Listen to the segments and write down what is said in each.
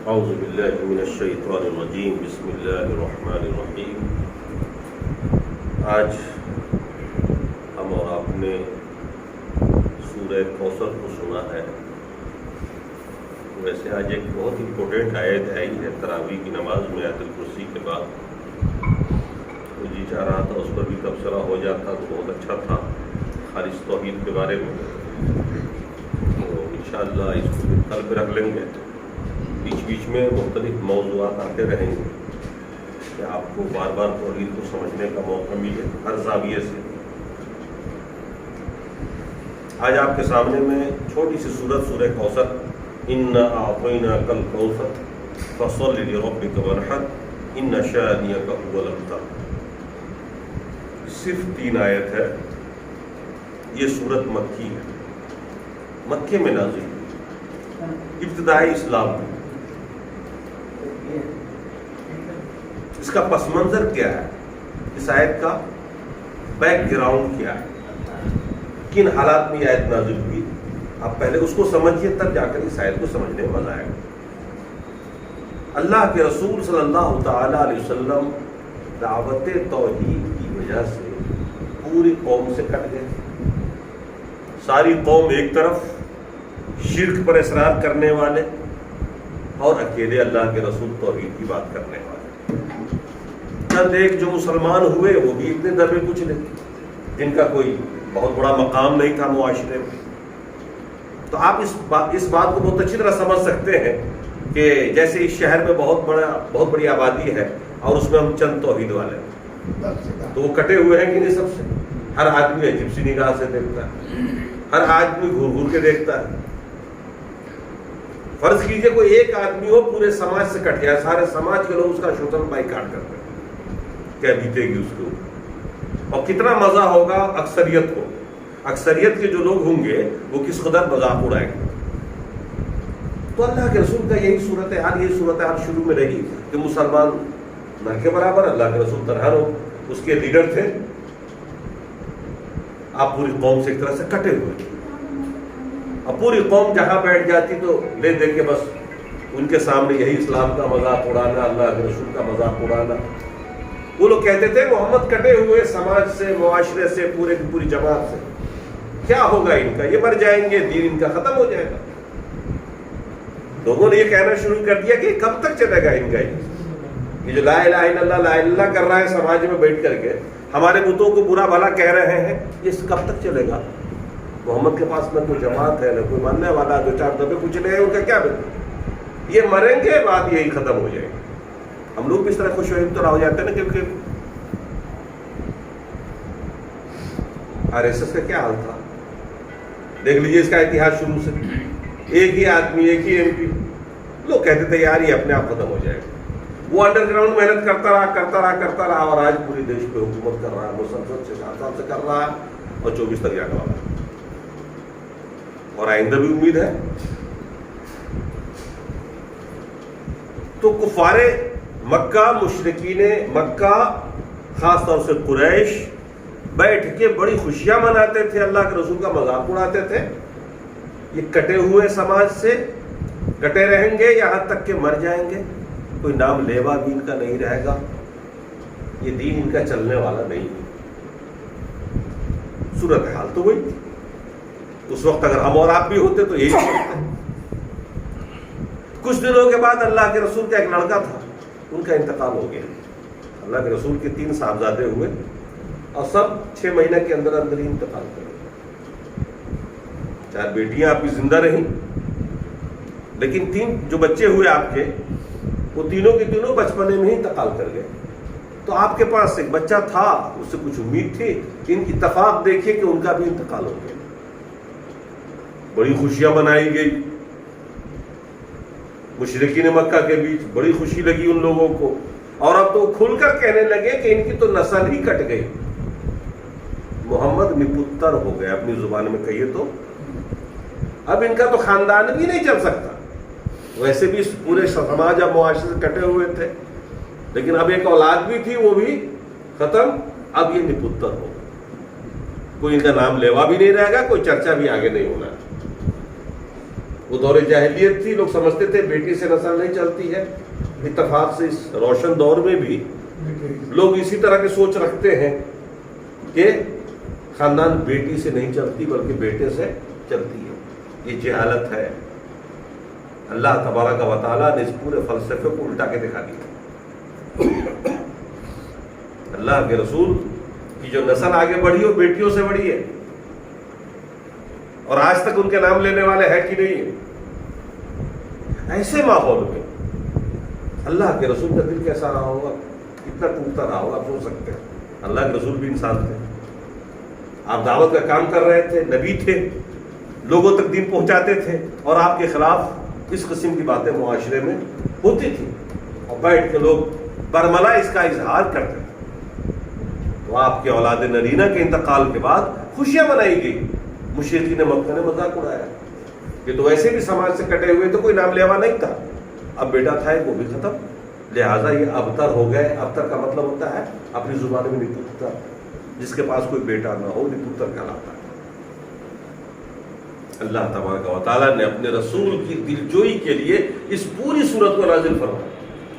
اعوذ باللہ من الشیطان الرجیم بسم اللہ الرحمن الرحیم۔ آج ہم اور آپ نے سورہ کوثر کو سنا ہے۔ ویسے آج ایک بہت امپورٹنٹ آیت آئی ہے تراویح کی نماز میں، آیت الکرسی کے بعد تو جی چاہ رہا تھا اس پر بھی تبصرہ ہو جاتا تو بہت اچھا تھا، خالص توحید کے بارے میں۔ تو انشاءاللہ اس کو کل پہ رکھ لیں گے۔ بیچ بیچ میں مختلف موضوعات آتے رہیں گے کہ آپ کو بار بار توحید کو سمجھنے کا موقع ملے ہر زاویے سے۔ آج آپ کے سامنے میں چھوٹی سی سورت سورہ کوثر، اِنَّا أَعْطَيْنَاكَ الْكَوْثَرَ فَصَلِّ لِرَبِّكَ وَانْحَرْ إِنَّ شَانِئَكَ هُوَ الْأَبْتَرُ۔ صرف 3 آیت ہے۔ یہ سورت مکی ہے، مکے میں نازل ہوئی، ابتدائی اسلام میں۔ اس کا پس منظر کیا ہے، اس آیت کا بیک گراؤنڈ کیا ہے، کن حالات میں یہ آیت نازل ہوئی، آپ پہلے اس کو سمجھیے تب جا کر اس آیت کو سمجھنے میں مزہ آئے گا۔ اللہ کے رسول صلی اللہ تعالی علیہ وسلم دعوت توحید کی وجہ سے پوری قوم سے کٹ گئے۔ ساری قوم ایک طرف شرک پر اصرار کرنے والے اور اکیلے اللہ کے رسول توحید کی بات کرنے والے۔ چند ایک جو مسلمان ہوئے وہ بھی اتنے دبے کچلے جن کا کوئی بہت بڑا مقام نہیں تھا معاشرے میں۔ تو آپ اس بات کو بہت اچھی طرح سمجھ سکتے ہیں کہ جیسے اس شہر میں بہت بڑی آبادی ہے اور اس میں ہم چند توحید والے ہیں، تو وہ کٹے ہوئے ہیں کہ نہیں سب سے؟ ہر آدمی عجیب سی نگاہ سے دیکھتا ہے، ہر آدمی گھور گھور کے دیکھتا ہے۔ فرض کیجئے کوئی ایک آدمی ہو پورے سماج سے کٹ گیا، سارے سماج کے لوگ اس کا شوشن بائیکاٹ کرتے ہیں، کیا بیتے گی اس کو؟ اور کتنا مزہ ہوگا اکثریت کو، اکثریت کے جو لوگ ہوں گے وہ کس قدر مذاق اڑائیں گے۔ تو اللہ کے رسول کا یہی صورتحال شروع میں رہی کہ مسلمان نہ کے برابر، اللہ کے رسول تنہا ہو، اس کے لیڈر تھے، آپ پوری قوم سے ایک طرح سے کٹے ہوئے۔ اب پوری قوم جہاں بیٹھ جاتی تو لے دے کے بس ان کے سامنے یہی اسلام کا مذاق اڑانا، اللہ کے رسول کا مذاق اڑانا۔ وہ لوگ کہتے تھے محمد کٹے ہوئے سماج سے، معاشرے سے، پوری جماعت سے، کیا ہوگا ان کا، یہ مر جائیں گے، دین ان کا ختم ہو جائے گا۔ لوگوں نے یہ کہنا شروع کر دیا کہ کب تک چلے گا ان کا یہ جو لا الہ الا اللہ لا الہ الا اللہ کر رہا ہے سماج میں بیٹھ کر کے، ہمارے بتوں کو برا بھلا کہہ رہے ہیں، یہ کب تک چلے گا؟ محمد کے پاس نہ کوئی جماعت ہے، نہ کوئی ماننے والا، 2-4 دبے کچلے ہیں، ان کا کیا بتا؟ یہ مریں گے، بات یہی ختم ہو جائے گی۔ ہم لوگ بھی اس طرح خوش و ابتلا ہو جاتے ہیں نا، کیونکہ RSS کا کیا حال تھا دیکھ لیجیے، اس کا اتہاس شروع سے ایک ہی آدمی، ایک ہی MP، لوگ کہتے تھے یار یہ اپنے آپ ختم ہو جائے گا۔ وہ انڈر گراؤنڈ محنت کرتا رہا اور آج پوری دیش پہ حکومت کر رہا ہے، مسلسل سے 7 سال سے کر رہا ہے اور 24 تک جانے والا ہے، اور آئندہ بھی امید ہے۔ تو کفار مکہ، مشرکین مکہ، خاص طور سے قریش بیٹھ کے بڑی خوشیاں مناتے تھے، اللہ کے رسول کا مذاق اڑاتے تھے۔ یہ کٹے ہوئے سماج سے کٹے رہیں گے یہاں تک کہ مر جائیں گے، کوئی نام لیوا بھی ان کا نہیں رہے گا، یہ دین ان کا چلنے والا نہیں ہے۔ صورتحال تو وہی تھی اس وقت، اگر ہم اور آپ بھی ہوتے تو یہی کرتے۔ کچھ دنوں کے بعد اللہ کے رسول کا ایک لڑکا تھا، ان کا انتقال ہو گیا۔ اللہ کے رسول کے 3 صاحبزادے ہوئے اور سب 6 مہینے کے اندر ہی انتقال کر گئے۔ 4 بیٹیاں آپ کی زندہ رہیں، لیکن 3 جو بچے ہوئے آپ کے، وہ تینوں کے تینوں بچپنے میں ہی انتقال کر گئے۔ تو آپ کے پاس ایک بچہ تھا، اس سے کچھ امید تھی، ان اتفاق دیکھیے کہ ان کا بھی انتقال ہو گیا۔ بڑی خوشیاں منائی گئی، مشرکین مکہ کے بیچ بڑی خوشی لگی ان لوگوں کو، اور اب تو کھل کر کہنے لگے کہ ان کی تو نسل ہی کٹ گئی، محمد نپتر ہو گئے، اپنی زبان میں کہیے تو اب ان کا تو خاندان بھی نہیں چل سکتا۔ ویسے بھی پورے سماج اب معاشرے سے کٹے ہوئے تھے، لیکن اب ایک اولاد بھی تھی، وہ بھی ختم، اب یہ نپتر ہو گئے، کوئی ان کا نام لیوا بھی نہیں رہے گا، کوئی چرچا بھی آگے نہیں ہونا۔ وہ دور جاہلیت تھی، لوگ سمجھتے تھے بیٹی سے نسل نہیں چلتی ہے. اتفاق سے اس روشن دور میں بھی لوگ اسی طرح کی سوچ رکھتے ہیں کہ خاندان بیٹی سے نہیں چلتی بلکہ بیٹے سے چلتی ہے. یہ جہالت ہے. اللہ تبارک و تعالیٰ نے اس پورے فلسفے کو الٹا کے دکھا دیا. اللہ کے رسول کی جو نسل آگے بڑھی وہ بیٹیوں سے بڑھی ہے، اور آج تک ان کے نام لینے والے ہیں کہ نہیں ہے. ایسے ماحول میں اللہ کے رسول کا دل کیسا رہا ہوگا، کتنا ٹوٹتا رہا ہوگا. آپ سوچ سکتے ہیں. اللہ کے رسول بھی انسان تھے، آپ دعوت کا کام کر رہے تھے، نبی تھے، لوگوں تک دین پہنچاتے تھے، اور آپ کے خلاف اس قسم کی باتیں معاشرے میں ہوتی تھی اور بیٹھ کے لوگ برملا اس کا اظہار کرتے تھے. تو آپ کے اولاد نرینہ کے انتقال کے بعد خوشیاں منائی گئی. مشرکین مکہ نے مذاق اڑایا کہ تو ویسے بھی سماج سے کٹے ہوئے تو کوئی نام لیوا نہیں تھا، اب بیٹا تھا وہ بھی ختم، لہٰذا یہ ابتر ہو گئے. ابتر کا مطلب ہوتا ہے اپنی زبان میں نپتر، جس کے پاس کوئی بیٹا نہ ہو نپتر کہلاتا ہے. اللہ تبارک و تعالیٰ نے اپنے رسول کی دلجوئی کے لیے اس پوری صورت کو نازل فرمایا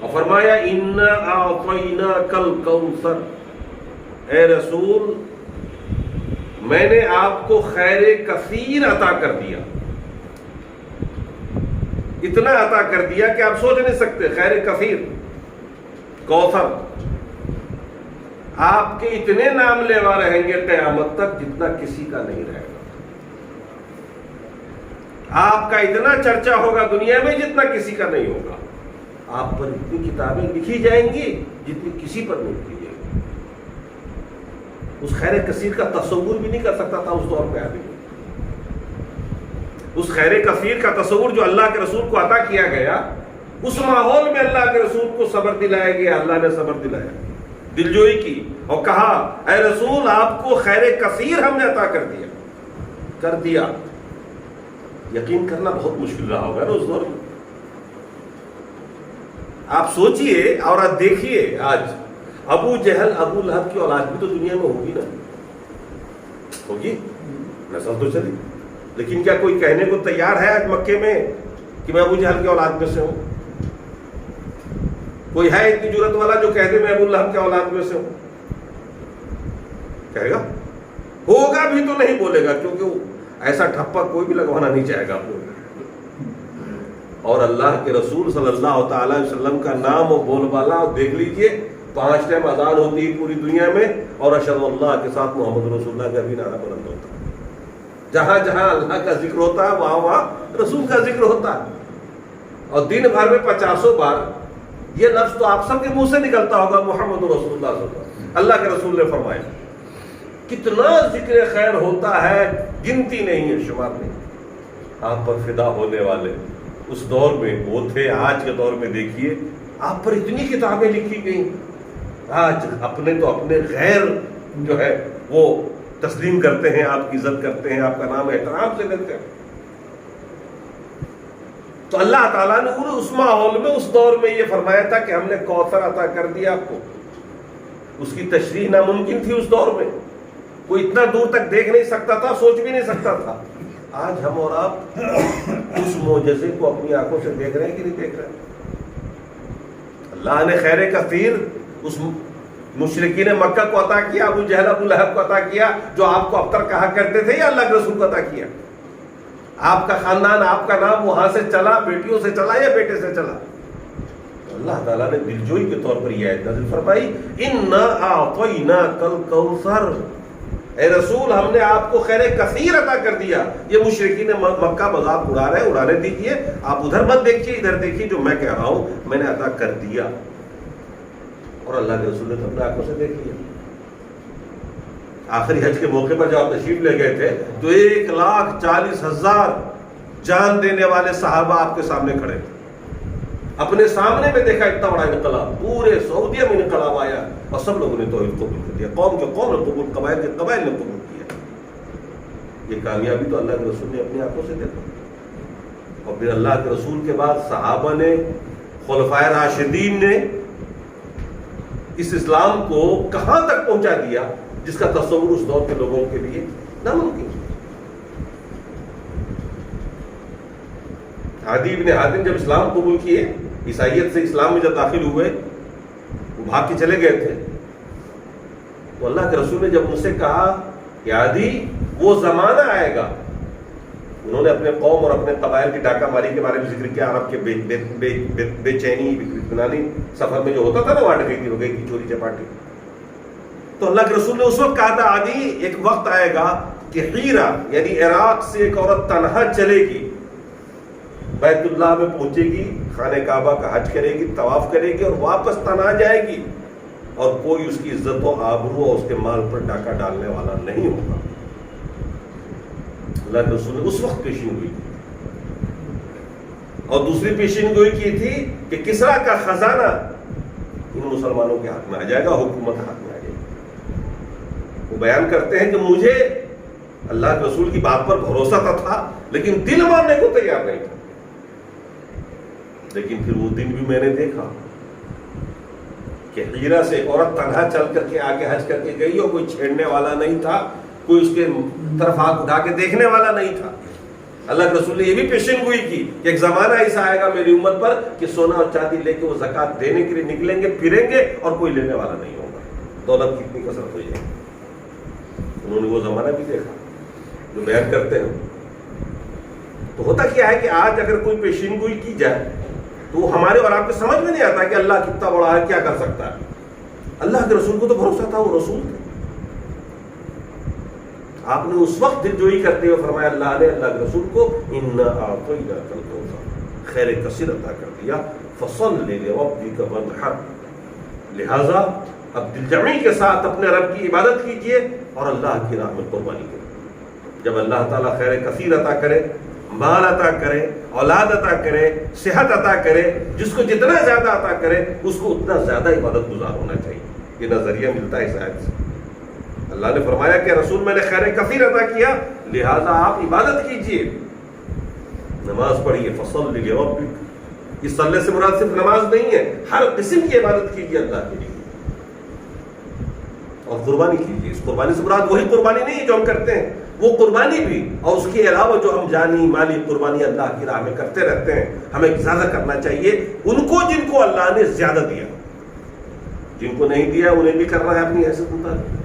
اور فرمایا اِنَّا أَعْطَيْنَاكَ الْكَوْثَرَ، اے رسول میں نے آپ کو خیر کثیر عطا کر دیا. اتنا عطا کر دیا کہ آپ سوچ نہیں سکتے. خیر کثیر، کوثر، آپ کے اتنے نام لیوا رہیں گے قیامت تک جتنا کسی کا نہیں رہے گا. آپ کا اتنا چرچا ہوگا دنیا میں جتنا کسی کا نہیں ہوگا. آپ پر اتنی کتابیں لکھی جائیں گی جتنی کسی پر نہیں لکھی جائیں گی. اس خیر کثیر کا تصور بھی نہیں کر سکتا تھا اس دور میں آدمی. اس خیر کثیر کا تصور جو اللہ کے رسول کو عطا کیا گیا، اس ماحول میں اللہ کے رسول کو صبر دلایا گیا. اللہ نے صبر دلایا، دلجوئی کی اور کہا اے رسول آپ کو خیر کثیر ہم نے عطا کر دیا. یقین کرنا بہت مشکل رہا ہوگا نا اس دور میں. آپ سوچئے اور آپ دیکھیے آج ابو جہل ابو لہب کی اولاد بھی تو دنیا میں ہوگی نا، ہوگی، نسل تو چلی. لیکن کیا کوئی کہنے کو تیار ہے آج مکے میں کہ میں ابو جہل کے اولاد میں سے ہوں؟ کوئی ہے اتنی جرت والا جو کہہ دے میں ابو لہب کے اولاد میں سے ہوں؟ کہے گا؟ ہوگا بھی تو نہیں بولے گا، کیونکہ ایسا ٹھپا کوئی بھی لگوانا نہیں چاہے گا. اور اللہ کے رسول صلی اللہ تعالی علیہ وسلم کا نام و بول بالا دیکھ لیجئے. 5 ٹائم اذان ہوتی ہے پوری دنیا میں، اور اشہد اللہ کے ساتھ محمد رسول اللہ کا بھی نعرہ بلند ہوتا ہے. جہاں جہاں اللہ کا ذکر ہوتا ہے وہاں وہاں رسول کا ذکر ہوتا ہے. اور دن بھر میں 50 بار یہ لفظ تو آپ سب کے منہ سے نکلتا ہوگا محمد رسول اللہ صلی اللہ علیہ وسلم. اللہ کے رسول نے فرمایا کتنا ذکر خیر ہوتا ہے، گنتی نہیں ہے، شمار نہیں. آپ پر فدا ہونے والے اس دور میں وہ تھے. آج کے دور میں دیکھیے آپ پر اتنی کتابیں لکھی گئیں. آج اپنے تو اپنے غیر جو ہے وہ تسلیم کرتے ہیں، آپ کی عزت کرتے ہیں، آپ کا نام احترام سے لیتے ہیں. تو اللہ تعالیٰ نے اس ماحول میں اس دور میں یہ فرمایا تھا کہ ہم نے کوثر عطا کر دیا آپ کو. اس کی تشریح ناممکن تھی اس دور میں. کوئی اتنا دور تک دیکھ نہیں سکتا تھا، سوچ بھی نہیں سکتا تھا. آج ہم اور آپ اس معجزے کو اپنی آنکھوں سے دیکھ رہے ہیں کہ نہیں دیکھ رہے ہیں؟ اللہ نے خیر کثیر اس مشرکین مکہ کو عطا کیا، ابو جہل ابو لہب کو عطا کیا جو آپ کو ابتر کہا کرتے تھے، یا اللہ کے رسول کو عطا کیا؟ آپ کا خاندان، آپ کا نام وہاں سے چلا، بیٹیوں سے چلا یا بیٹے سے چلا؟ اللہ تعالیٰ نے دلجوئی کے طور پر یہ آیت نازل فرمائی اِنَّا أَعْطَيْنَاكَ الْكَوْثَرَ، اے رسول ہم نے آپ کو خیر کثیر عطا کر دیا. یہ مشرکین مکہ مذاق اڑا رہے ہیں، اڑانے دیجیے. آپ ادھر مت دیکھیے، ادھر دیکھیے جو میں کہہ رہا ہوں میں نے عطا کر دیا. اور اللہ کے رسول نے تو اپنے آنکھوں سے دیکھ لیا. آخری حج کے موقع پر جب آپ تشریف لے گئے تھے تو 1,40,000 جان دینے والے صحابہ آپ کے سامنے کھڑے تھے. اپنے سامنے میں دیکھا اتنا بڑا انقلاب، پورے سعودیہ میں انقلاب آیا اور سب لوگوں نے توحید قبول کر دیا. قوم کے قوم نے قبول، قبائل کے قبائل نے قبول کیا. یہ کامیابی تو اللہ کے رسول نے اپنی آنکھوں سے دیکھا. اور پھر اللہ کے رسول کے بعد صحابہ نے، خلفائے راشدین نے اس اسلام کو کہاں تک پہنچا دیا جس کا تصور اس دور کے لوگوں کے لیے ناممکن. عدی بن حاتم جب اسلام قبول کیے، عیسائیت سے اسلام میں جب داخل ہوئے، وہ بھاگ کے چلے گئے تھے، تو اللہ کے رسول نے جب ان سے کہا کہ عدی وہ زمانہ آئے گا، انہوں نے اپنے قوم اور اپنے قبائل کی ڈاکہ ماری کے بارے میں ذکر کیا، عرب کے بے چینی اطمینانی سفر میں جو ہوتا تھا نا، وہاں ڈکیتی ہو گئی، چوری چپاٹی. تو اللہ کے رسول نے اس وقت کہا تھا عدی ایک وقت آئے گا کہ حیرہ یعنی عراق سے ایک عورت تنہا چلے گی، بیت اللہ میں پہنچے گی، خانہ کعبہ کا حج کرے گی، طواف کرے گی اور واپس تنہا جائے گی، اور کوئی اس کی عزت و آبرو اور اس کے مال پر ڈاکہ ڈالنے والا نہیں ہوگا. اللہ کے رسول نے اس وقت پیشین گوئی کی. اور دوسری پیشین گوئی کی تھی کہ کسریٰ کا خزانہ ان مسلمانوں کے ہاتھ میں آ جائے گا، حکومت ہاتھ میں آ جائے گی. وہ بیان کرتے ہیں کہ مجھے اللہ کے رسول کی بات پر بھروسہ تھا لیکن دل ماننے کو تیار نہیں تھا. لیکن پھر وہ دن بھی میں نے دیکھا کہ حیرہ سے ایک عورت تنہا چل کر کے آگے حج کر کے گئی، اور کوئی چھیڑنے والا نہیں تھا، کوئی اس کے طرف ہاتھ اٹھا کے دیکھنے والا نہیں تھا. اللہ کے رسول نے یہ بھی پیشین گوئی کی کہ ایک زمانہ ایسا آئے گا میری امت پر کہ سونا اور چاندی لے کے وہ زکوٰۃ دینے کے لیے نکلیں گے، پھریں گے اور کوئی لینے والا نہیں ہوگا. دولت کی اتنی کثرت ہو جائے گی. انہوں نے وہ زمانہ بھی دیکھا جو بیان کرتے ہیں. تو ہوتا کیا ہے کہ آج اگر کوئی پیشین گوئی کی جائے تو ہمارے اور آپ کے سمجھ میں نہیں آتا کہ اللہ کتنا بڑا ہے، کیا کر سکتا ہے. اللہ کے رسول کو تو بھروسہ تھا، وہ رسول تھے. آپ نے اس وقت دل جوئی کرتے ہوئے فرمایا، اللہ نے اللہ کے رسول کو اِنَّا أَعْطَيْنَاكَ الْكَوْثَرَ خیر کثیر عطا کر دیا، فَصَلِّ لِرَبِّكَ وَانْحَرْ. لہذا اب دل جمعی کے ساتھ اپنے رب کی عبادت کیجئے اور اللہ کی راہ میں قربانی کریں. جب اللہ تعالیٰ خیر کثیر عطا کرے، مال عطا کرے، اولاد عطا کرے، صحت عطا کرے، جس کو جتنا زیادہ عطا کرے اس کو اتنا زیادہ عبادت گزار ہونا چاہیے. یہ نظریہ ملتا ہے اس آیت سے. اللہ نے فرمایا کہ رسول میں نے خیر کثیر عطا کیا، لہذا آپ عبادت کیجئے، نماز پڑھیے. فصل لربک، اس صلے سے مراد صرف نماز نہیں ہے، ہر قسم کی عبادت کیجئے اللہ کے لیے. اور قربانی کیجیے. اس قربانی سے مراد وہی قربانی نہیں ہے جو ہم کرتے ہیں، وہ قربانی بھی اور اس کے علاوہ جو ہم جانی مالی قربانی اللہ کی راہ میں کرتے رہتے ہیں، ہمیں زیادہ کرنا چاہیے ان کو جن کو اللہ نے زیادہ دیا. جن کو نہیں دیا انہیں بھی کرنا ہے اپنی حیثیت مطابق.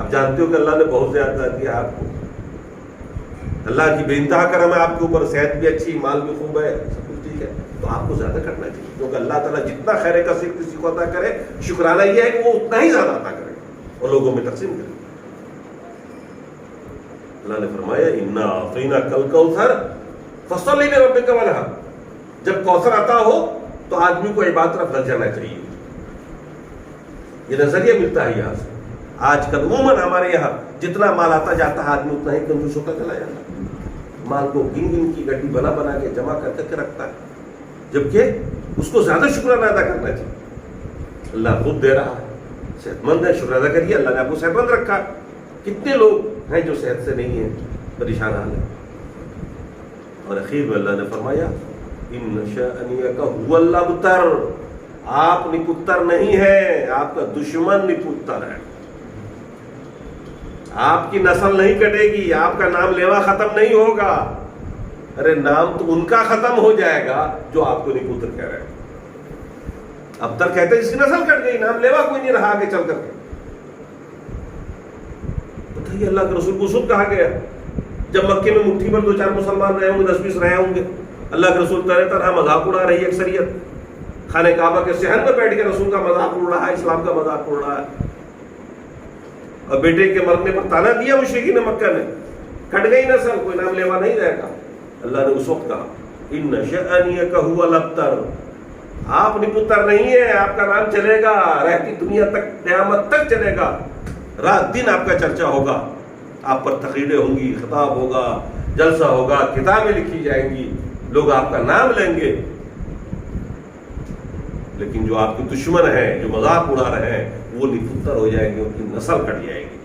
آپ جانتے ہو کہ اللہ نے بہت زیادہ دیا آپ کو، اللہ کی بے انتہا کرم ہے آپ کے اوپر، صحت بھی اچھی، مال بھی خوب ہے، سب کچھ ٹھیک ہے، تو آپ کو زیادہ کرنا چاہیے. کیونکہ اللہ تعالیٰ جتنا خیر کثیر کسی کو عطا کرے، شکرانہ یہ ہے کہ وہ اتنا ہی زیادہ عطا کرے اور لوگوں میں تقسیم کرے. اللہ نے فرمایا اِنَّا أَعْطَيْنَاكَ الْكَوْثَرَ فَصَلِّ لِرَبِّكَ وَانْحَرْ. جب کوثر عطا ہو تو آدمی کو عبادت طرف لگ جانا چاہیے. یہ نظریہ ملتا ہے یہاں سے. آج کل عموماً ہمارے یہاں جتنا مال آتا جاتا ہے آدمی اتنا ہی کنجوس ہوتا چلا جاتا ہے. مال کو گن گن کی گڈی بنا بنا کے جمع کر کے رکھتا ہے، جبکہ اس کو زیادہ شکرانہ ادا کرنا چاہیے. اللہ خود دے رہا ہے، صحت مند ہے، شکر ادا کریے. اللہ نے آپ کو صحت مند رکھا. کتنے لوگ ہیں جو صحت سے نہیں ہیں، پریشان حال ہے. اور اخیر میں اللہ نے فرمایا ان شأنک هو الابتر، آپ نپتر نہیں ہے، آپ کا دشمن نپتر ہے. آپ کی نسل نہیں کٹے گی، آپ کا نام لیوا ختم نہیں ہوگا. ارے نام تو ان کا ختم ہو جائے گا جو آپ کو نپتر کہہ رہے ہیں. اب تک کہتے ہیں جس کی نسل کٹ گئی، نام لیوا کوئی نہیں رہا آگے چل کر کے. بتائیے اللہ کے رسول کو اس وقت کہا گیا جب مکے میں مٹھی پر 2-4 مسلمان رہے ہوں گے، 10-20 رہے ہوں گے. اللہ کے رسول طرح طرح مذاق اڑا رہی ہے اکثریت. خانہ کعبہ کے صحن میں بیٹھ کے رسول کا مذاق اڑ رہا ہے، اسلام کا مذاق اڑ رہا ہے. اور بیٹے کے مرنے پر تانا دیا مشرکین مکہ نے، کٹ گئی نسل، کوئی نام لیوا نہیں رہے گا. اللہ نے اس وقت کہا ان شأنک هو الابتر، آپ نپتر نہیں ہیں، آپ کا نام چلے گا، رہتی دنیا تک، قیامت تک چلے گا. رات دن آپ کا چرچا ہوگا، آپ پر تقریریں ہوں گی، خطاب ہوگا، جلسہ ہوگا، کتابیں لکھی جائیں گی، لوگ آپ کا نام لیں گے. لیکن جو آپ کے دشمن ہیں، جو مذاق اڑا رہے ہیں، وہ نپتر ہو جائیں گے، ان کی نسل کٹ جائے گی.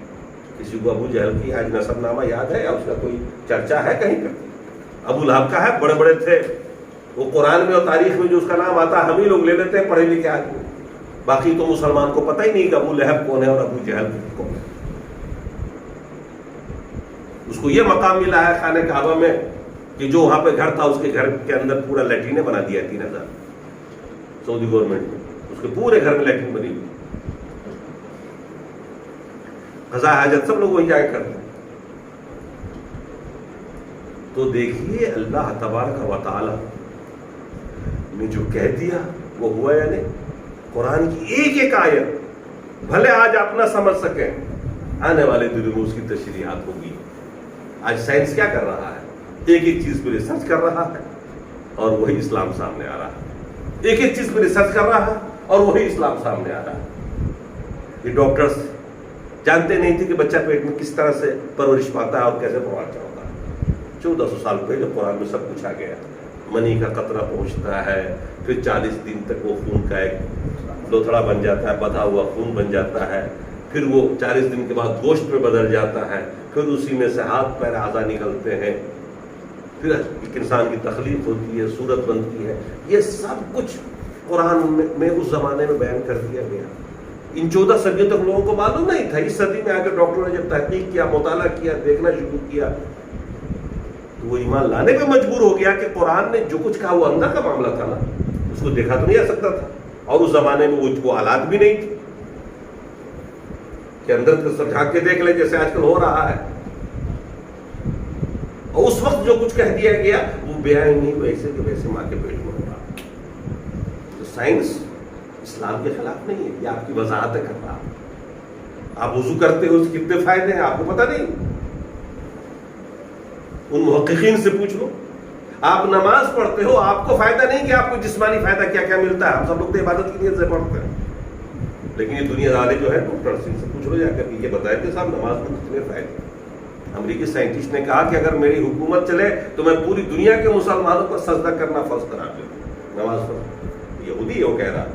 کسی کو ابو جہل کی آج نسب نامہ یاد ہے یا اس کا کوئی چرچا ہے کہیں پہ؟ ابو لہب کا ہے، بڑے بڑے تھے. وہ قرآن میں اور تاریخ میں جو اس کا نام آتا ہے ہم ہی لوگ لے لیتے ہیں، پڑھے لکھے آدمی. باقی تو مسلمان کو پتہ ہی نہیں کہ ابو لہب کون ہے اور ابو جہل کون ہے. اس کو یہ مقام ملا ہے خانہ کعبہ میں کہ جو وہاں پہ گھر تھا اس کے گھر کے اندر پورا لیٹرینیں بنا دیا 3000 سعودی گورنمنٹ نے، اس کے پورے گھر میں لیٹرین بنی ہوئی، قضاء حاجت سب لوگ وہی جا کے کرتے ہیں۔ تو دیکھیے اللہ تبارک و تعالی نے جو کہہ دیا وہ ہوا یا نہیں۔ قرآن کی ایک ایک آیت بھلے آج آپ نہ سمجھ سکیں، آنے والے دنوں میں اس کی تشریحات ہوگی۔ آج سائنس کیا کر رہا ہے؟ ایک ایک چیز پہ ریسرچ کر رہا ہے اور وہی اسلام سامنے آ رہا ہے، ایک ایک چیز پہ ریسرچ کر رہا ہے اور وہی اسلام سامنے آ رہا ہے۔ یہ ڈاکٹرز جانتے نہیں تھے کہ بچہ پیٹ میں کس طرح سے پرورش پاتا ہے اور کیسے پروارچا ہوتا ہے۔ 1400 سال پہلے قرآن میں سب کچھ آ گیا، منی کا قطرہ پہنچتا ہے، پھر 40 دن تک وہ خون کا ایک لوتھڑا بن جاتا ہے، بندھا ہوا خون بن جاتا ہے، پھر وہ 40 دن کے بعد گوشت میں بدل جاتا ہے، پھر اسی میں سے ہاتھ پیر اعضاء نکلتے ہیں، پھر ایک انسان کی تخلیق ہوتی ہے، صورت بنتی ہے۔ یہ سب کچھ قرآن میں اس زمانے میں بیان کر دیا گیا۔ ان 14 صدیوں تک لوگوں کو معلوم نہیں تھا۔ اس صدی میں آ کے ڈاکٹروں نے جب تحقیق کیا، مطالعہ کیا، دیکھنا شروع کیا، تو وہ ایمان لانے پہ مجبور ہو گیا کہ قرآن نے جو کچھ کہا وہ اندر کا معاملہ تھا نا، اس کو دیکھا تو نہیں آ سکتا تھا، اور اس زمانے میں وہ حالات بھی نہیں تھے کہ اندر سب جھانک کے دیکھ لیں جیسے آج کل ہو رہا ہے۔ اور اس وقت جو کچھ کہہ دیا گیا وہ بیان نہیں ویسے کہ ویسے ماں کے پیٹ میں ہوگا۔ تو سائنس اسلام کے خلاف نہیں ہے، یہ آپ کی وضاحت کر رہا۔ آپ وضو کرتے ہو اس کے کتنے فائدے ہیں آپ کو پتہ نہیں؟ ان محققین سے پوچھ لو۔ آپ نماز پڑھتے ہو، آپ کو فائدہ نہیں کہ آپ کو جسمانی فائدہ کیا کیا ملتا ہے، ہم سب لوگ تو عبادت کی نیت سے پڑھتے ہیں، لیکن یہ دنیا والے جو ہے ڈاکٹر سے پوچھ لو جا کر یہ بتائیں کہ صاحب نماز میں کتنے فائدے۔ امریکی سائنٹسٹ نے کہا کہ اگر میری حکومت چلے تو میں پوری دنیا کے مسلمانوں کو سجدہ کرنا فرض کرا دوں نماز پر۔ یہودی وہ کہہ رہا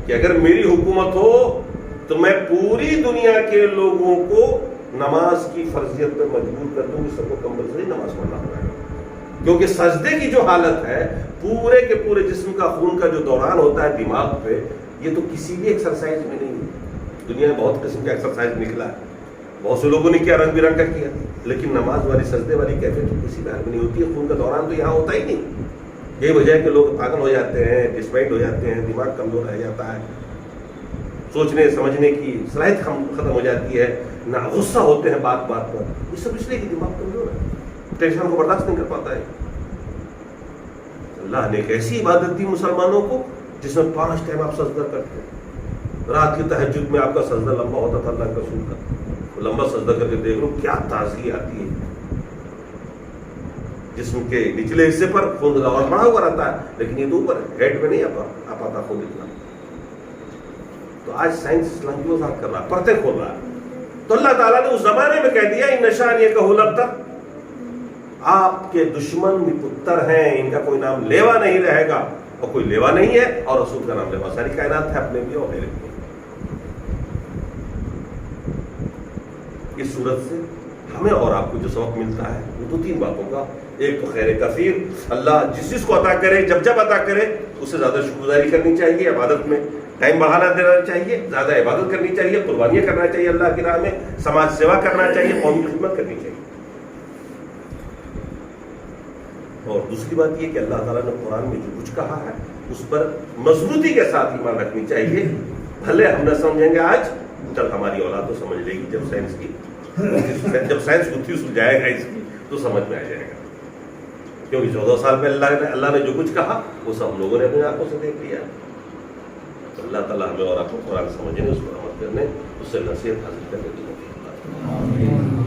کہ اگر میری حکومت ہو تو میں پوری دنیا کے لوگوں کو نماز کی فرضیت پہ مجبور کر دوں کہ سب کو کمپلسری نماز پڑھنا پڑے گا، کیونکہ سجدے کی جو حالت ہے پورے کے پورے جسم کا خون کا جو دوران ہوتا ہے دماغ پہ، یہ تو کسی بھی ایکسرسائز میں نہیں ہے۔ دنیا میں بہت قسم کا ایکسرسائز نکلا ہے، بہت سے لوگوں نے کیا، رنگ برنگ کا کیا، لیکن نماز والی سجدے والی کیفیت تو کسی میں نہیں ہوتی ہے۔ خون کا دوران تو یہاں ہوتا ہی نہیں۔ یہی وجہ ہے کہ لوگ پاگل ہو جاتے ہیں، ڈسپائنڈ ہو جاتے ہیں، دماغ کمزور رہ جاتا ہے، سوچنے سمجھنے کی صلاحیت ختم ہو جاتی ہے، نہ غصہ ہوتے ہیں بات بات پر۔ یہ سب اس لیے کہ دماغ کمزور ہے، ٹینشن کو برداشت نہیں کر پاتا ہے۔ اللہ نے ایک ایسی عبادت دی مسلمانوں کو جس میں 5 ٹائم آپ سجدہ کرتے ہیں۔ رات کی تہجد میں آپ کا سجدہ لمبا ہوتا تھا اللہ کا رسول کا، لمبا سجدہ کر کے دیکھ لو کیا تازگی آتی ہے۔ جسم کے نچلے حصے پر خون کا دوران بڑھا ہوا رہتا ہے، لیکن یہ تو اوپر ہیڈ میں نہیں آ پاتا خون اتنا۔ تو آج سائنس اسلام کی وضاحت کر رہا، پرتیں کھول رہا ہے۔ تو اللہ تعالیٰ نے اس زمانے میں کہہ دیا ان نشانیہ کا الابتر، آپ کے دشمن پتر ہیں، ان کا کوئی نام لیوا نہیں رہے گا، اور کوئی لیوا نہیں ہے اور رسول کا نام لیوا۔ ساری کائنات ہے اپنے بھی اور میرے بھی۔ اس صورت سے ہمیں اور آپ کو جو سبق ملتا ہے وہ 2-3 باتوں کا۔ ایک تو خیر کثیر، اللہ جس چیز کو عطا کرے جب جب عطا کرے اس سے زیادہ شکر گزاری کرنی چاہیے، عبادت میں ٹائم بڑھانا دینا چاہیے، زیادہ عبادت کرنی چاہیے، قربانیاں کرنا چاہیے اللہ کی راہ میں، سماج سیوا کرنا چاہیے، قوم کی خدمت کرنی چاہیے۔ اور دوسری بات یہ کہ اللہ تعالیٰ نے قرآن میں جو کچھ کہا ہے اس پر مضبوطی کے ساتھ ایمان رکھنی چاہیے۔ بھلے ہم نہ سمجھیں گے آج، کل ہماری اولاد تو سمجھ لے گی، جب سائنس گتھی سلجھائے گا اس کی تو سمجھ میں آ جائے گا، کیونکہ 14 سال پہلے اللہ نے جو کچھ کہا وہ سب ہم لوگوں نے اپنی آنکھوں سے دیکھ لیا۔ تو اللہ تعالیٰ ہمیں اور آپ کو قرآن سمجھنے، اس پر عمل کرنے، اس سے نصیحت حاصل کرنے کی توفیق عطا فرمائے۔